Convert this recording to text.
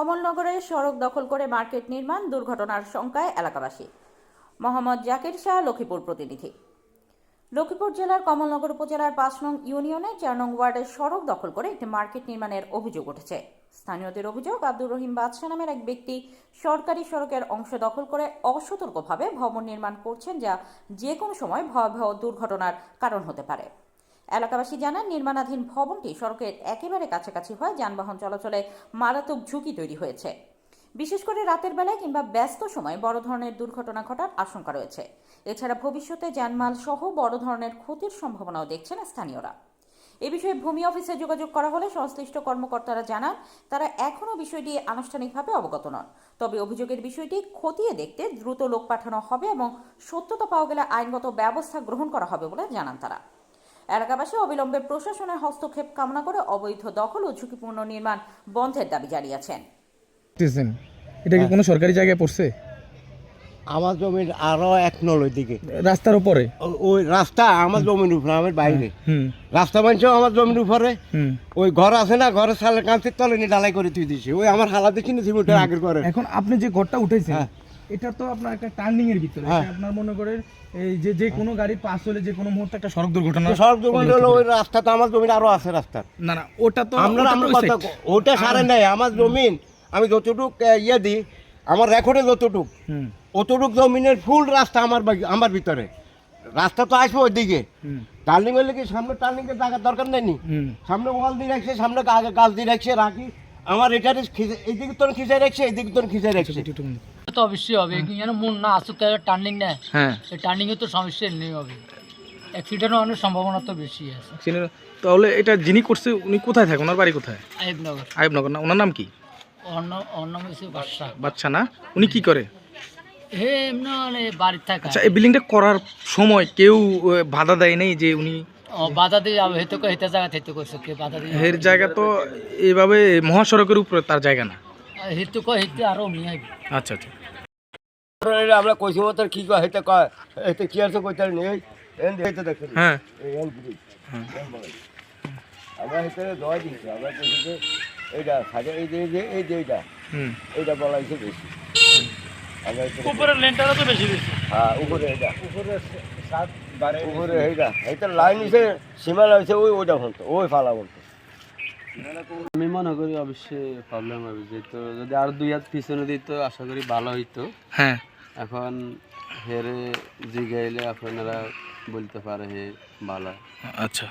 কমলনগরে সড়ক দখল করে মার্কেট নির্মাণ, দুর্ঘটনার শঙ্কায় এলাকাবাসী। মোহাম্মদ জাকির শাহ, লক্ষ্মীপুর প্রতিনিধি। লক্ষ্মীপুর জেলার কমলনগর উপজেলার ৫ নং ইউনিয়নে ৪ নং ওয়ার্ডের সড়ক দখল করে একটি মার্কেট নির্মাণের অভিযোগ উঠেছে। স্থানীয়দের অভিযোগ, আব্দুর রহিম বাদশা নামের এক ব্যক্তি সরকারি সড়কের অংশ দখল করে অসতর্কভাবে ভবন নির্মাণ করছেন, যা যে কোনো সময় ভয়াবহ দুর্ঘটনার কারণ হতে পারে। এলাকাবাসী জানান, নির্মাণাধীন ভবনটি সড়কের একেবারে কাছাকাছি হয় যানবাহন চলাচলে মারাত্মক ঝুঁকি তৈরি হয়েছে। বিশেষ করে রাতের বেলায় কিংবা ব্যস্ত সময়ে বড় ধরনের দুর্ঘটনা ঘটার আশঙ্কা রয়েছে। এছাড়া ভবিষ্যতে জানমাল সহ বড় ধরনের ক্ষতির সম্ভাবনাও দেখছেন স্থানীয়রা। এ বিষয়ে ভূমি অফিসে যোগাযোগ করা হলে সংশ্লিষ্ট কর্মকর্তারা জানান, তারা এখনও বিষয়টি আনুষ্ঠানিকভাবে অবগত নন। তবে অভিযোগের বিষয়টি খতিয়ে দেখতে দ্রুত লোক পাঠানো হবে এবং সত্যতা পাওয়া গেলে আইনগত ব্যবস্থা গ্রহণ করা হবে বলে জানান তারা। এলাকাবাসী অবিলম্বে প্রশাসনের হস্তক্ষেপ কামনা করে অবৈধ দখল ও ঝুঁকিপূর্ণ নির্মাণ বন্ধের দাবি জানিয়েছেন। এটা কি কোনো সরকারি জায়গায় পড়ছে? আমার জমির আরো এক নল ওইদিকে রাস্তার উপরে, ওই রাস্তা আমার জমির উপরে, আমার বাইরে রাস্তা মানছে আমার জমির উপরে। ওই ঘর আছে না, ঘরের সালের কাঁচের তলে নিয়ে ডালাই করে তুই দিছি। ওই আমার হালা দেখি না সিমেন্টের আগের ঘরে। এখন আপনি যে ঘরটা উঠেছেন, এটা তো আপনার একটা টার্নিং এর ভিতরে, আপনার মনে করেন এই যে কোনো গাড়ি পাস হলে যে কোনো মুহূর্তে একটা সড়ক দুর্ঘটনা হলো। ওই রাস্তা তো আমার জমির আরো আছে রাস্তা। না না, ওটা তো আমরা কথা ওটা সারে নাই আমার জমিন। আমি যতটুক ইয়ে দিই, আমার রেকর্ডে যতটুক, অতটুক জমিনের ফুল রাস্তা আমার ভিতরে। রাস্তা তো আসবে ওইদিকে, টার্নিং হলে কি সামনে টার্নিং এর জায়গার দরকার নেই। সামনে ওয়াল দিয়ে রাখছে, সামনে গাছ দিয়ে রাখছে, রাখি আমার এটারে এইদিকে তোর খিচাই রাখছে, এইদিকে তোর খিচাই রাখছে। তো অবশ্যই হবে, যেন মন না আসুক, টার্নিং নেয়, এই টার্নিং এ তো সমস্যা নেই হবে, অ্যাক্সিডেন্ট হওয়ার সম্ভাবনা তো বেশি আছে। তাহলে এটা যিনি করছে উনি কোথায় থাকে, ওনার বাড়ি কোথায়? আইবনগর। আইবনগর না, ওনার নাম কি? ওর নাম হচ্ছে বাদশা। বাদশা না, উনি কি করে? হে এমনি মানে বাড়ির থাকে। আচ্ছা, এই বিল্ডিংটা করার সময় কেউ বাধা দেয় নাই যে উনি বাধা দিয়ে যাবে? হেতু হেতে জায়গা হেতু করছে, কে বাধা দিয়ে? এর জায়গা তো এইভাবে মহাসড়কের উপরে তার জায়গা না। হেতু হেতু আরো নিয়ে আইবে। আচ্ছা আচ্ছা, আমরা কইছি মতো কি কয় হেতে কয় এতে কি আছে কইতার নেই। এন দেখতে দেখেন, হ্যাঁ এন ব্রিজ আমরা হেতে দয় দিছি। আমরা কইছি যে এইটা সাজা, এই যে এইটা বলাইছে বেশি। উপরের লেনটারও তো বেশি বেশি। হ্যাঁ, উপরে এইটা, উপরে 7 12 উপরে এইটা লাইন হইছে, সীমানা হইছে ওইটা হতো, ওই ফালা হতো। আমি মনে করি অবশ্যই প্রবলেম হবে, যেহেতু যদি আর 2 হাত পিছনে দিত আশা করি ভালো হইতো। হ্যাঁ, এখন হেরে জিগাইলে আপনারা বলতে পারে হে ভালো। আচ্ছা।